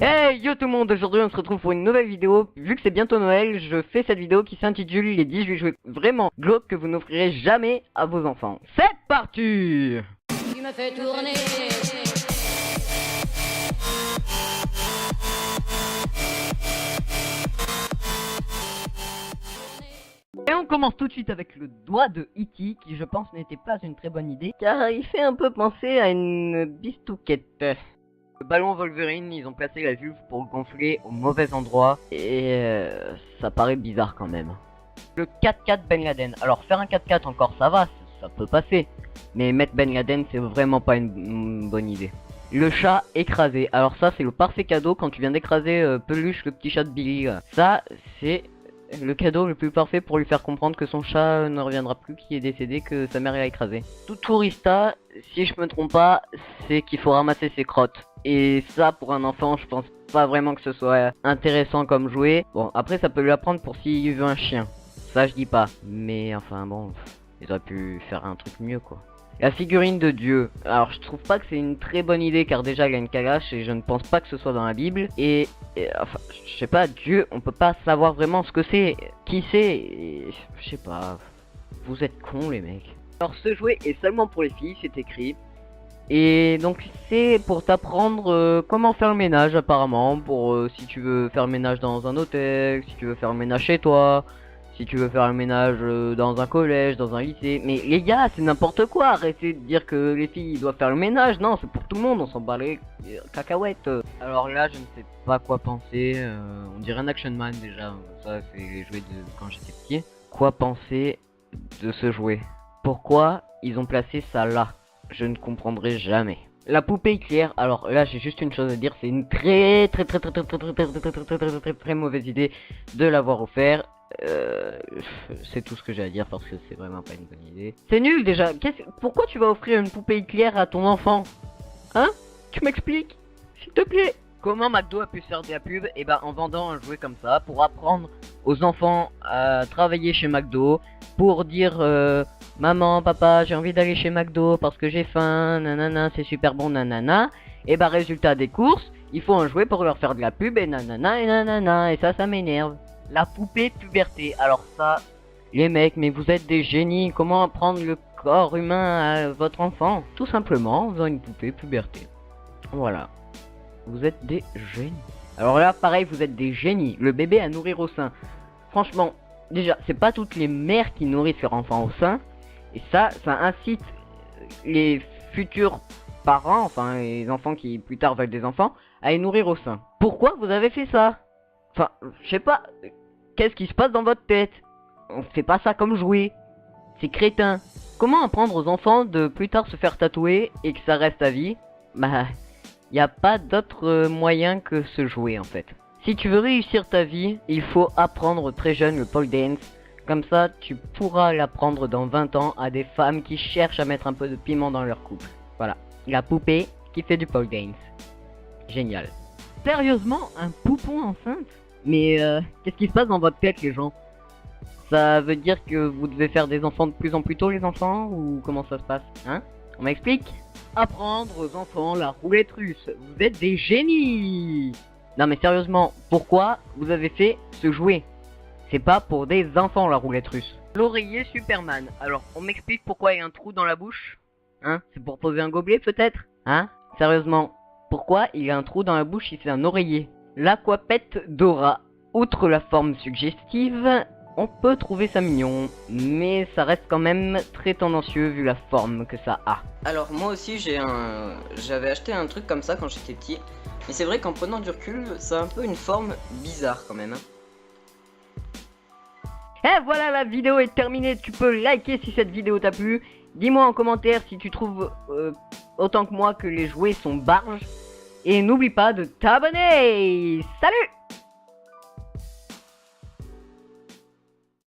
Hey yo tout le monde, aujourd'hui on se retrouve pour une nouvelle vidéo. Vu que c'est bientôt Noël, je fais cette vidéo qui s'intitule les 18 jouets vraiment glauques que vous n'offrirez jamais à vos enfants. C'est parti! Tu me fais tourner. Et on commence tout de suite avec le doigt de E.T. qui je pense n'était pas une très bonne idée car il fait un peu penser à une bistouquette. Le ballon Wolverine, ils ont placé la vulve pour le gonfler au mauvais endroit et ça paraît bizarre quand même. Le 4x4 Ben Laden. Alors faire un 4x4 encore ça va, ça peut passer. Mais mettre Ben Laden c'est vraiment pas une bonne idée. Le chat écrasé. Alors ça c'est le parfait cadeau quand tu viens d'écraser Peluche, le petit chat de Billy. Ça c'est le cadeau le plus parfait pour lui faire comprendre que son chat ne reviendra plus, qu'il est décédé, que sa mère l'a écrasé. Tout tourista, si je me trompe pas, c'est qu'il faut ramasser ses crottes. Et ça, pour un enfant, je pense pas vraiment que ce soit intéressant comme jouet. Bon, après, ça peut lui apprendre pour s'il veut un chien. Ça, je dis pas. Mais enfin, bon, il aurait pu faire un truc mieux, quoi. La figurine de Dieu. Alors, je trouve pas que c'est une très bonne idée, car déjà, il a une calache, et je ne pense pas que ce soit dans la Bible. Et enfin, je sais pas, Dieu, on peut pas savoir vraiment ce que c'est, qui c'est, et je sais pas. Vous êtes cons, les mecs. Alors, ce jouet est seulement pour les filles, c'est écrit. Et donc c'est pour t'apprendre comment faire le ménage apparemment, pour si tu veux faire le ménage dans un hôtel, si tu veux faire le ménage chez toi, si tu veux faire le ménage dans un collège, dans un lycée. Mais les gars, c'est n'importe quoi, arrêtez de dire que les filles doivent faire le ménage, non, c'est pour tout le monde, on s'en bat les cacahuètes. Alors là, je ne sais pas quoi penser, on dirait un Action Man déjà, ça c'est les jouets de quand j'étais petit. Quoi penser de ce jouet? Pourquoi ils ont placé ça là? Je ne comprendrai jamais. La poupée éclair, alors là j'ai juste une chose à dire, c'est une très mauvaise idée de l'avoir offert. C'est tout ce que j'ai à dire parce que c'est vraiment pas une bonne idée. C'est nul déjà. Pourquoi tu vas offrir une poupée éclair à ton enfant? Hein? Tu m'expliques? S'il te plaît. Comment McDo a pu se faire de la pub? Et ben en vendant un jouet comme ça pour apprendre aux enfants à travailler chez McDo, pour dire maman, papa, j'ai envie d'aller chez McDo parce que j'ai faim, nanana, c'est super bon, nanana. Et bah résultat des courses, il faut un jouet pour leur faire de la pub et nanana et nanana, et ça m'énerve. La poupée puberté, alors ça, les mecs, mais vous êtes des génies, comment apprendre le corps humain à votre enfant? Tout simplement en faisant une poupée puberté. Voilà. Vous êtes des génies. Alors là, pareil, vous êtes des génies. Le bébé à nourrir au sein. Franchement, déjà, c'est pas toutes les mères qui nourrissent leur enfant au sein. Et ça incite les futurs parents, enfin les enfants qui plus tard veulent des enfants, à les nourrir au sein. Pourquoi vous avez fait ça? Enfin, je sais pas. Qu'est-ce qui se passe dans votre tête? On fait pas ça comme jouet. C'est crétin. Comment apprendre aux enfants de plus tard se faire tatouer et que ça reste à vie? Bah, y a pas d'autre moyen que ce jouet en fait. Si tu veux réussir ta vie, il faut apprendre très jeune le pole dance. Comme ça, tu pourras l'apprendre dans 20 ans à des femmes qui cherchent à mettre un peu de piment dans leur couple. Voilà, la poupée qui fait du pole dance. Génial. Sérieusement, un poupon enceinte? Mais qu'est-ce qui se passe dans votre tête les gens? Ça veut dire que vous devez faire des enfants de plus en plus tôt les enfants? Ou comment ça se passe? Hein? On m'explique? Apprendre aux enfants la roulette russe. Vous êtes des génies! Non mais sérieusement, pourquoi vous avez fait ce jouet? C'est pas pour des enfants la roulette russe. L'oreiller Superman. Alors, on m'explique pourquoi il y a un trou dans la bouche? Hein? C'est pour poser un gobelet peut-être? Hein? Sérieusement, pourquoi il y a un trou dans la bouche si c'est un oreiller? L'aquapette Dora. Outre la forme suggestive, on peut trouver ça mignon, mais ça reste quand même très tendancieux vu la forme que ça a. Alors moi aussi j'avais acheté un truc comme ça quand j'étais petit, mais c'est vrai qu'en prenant du recul, ça a un peu une forme bizarre quand même. Et voilà, la vidéo est terminée, tu peux liker si cette vidéo t'a plu. Dis-moi en commentaire si tu trouves autant que moi que les jouets sont barges. Et n'oublie pas de t'abonner. Salut!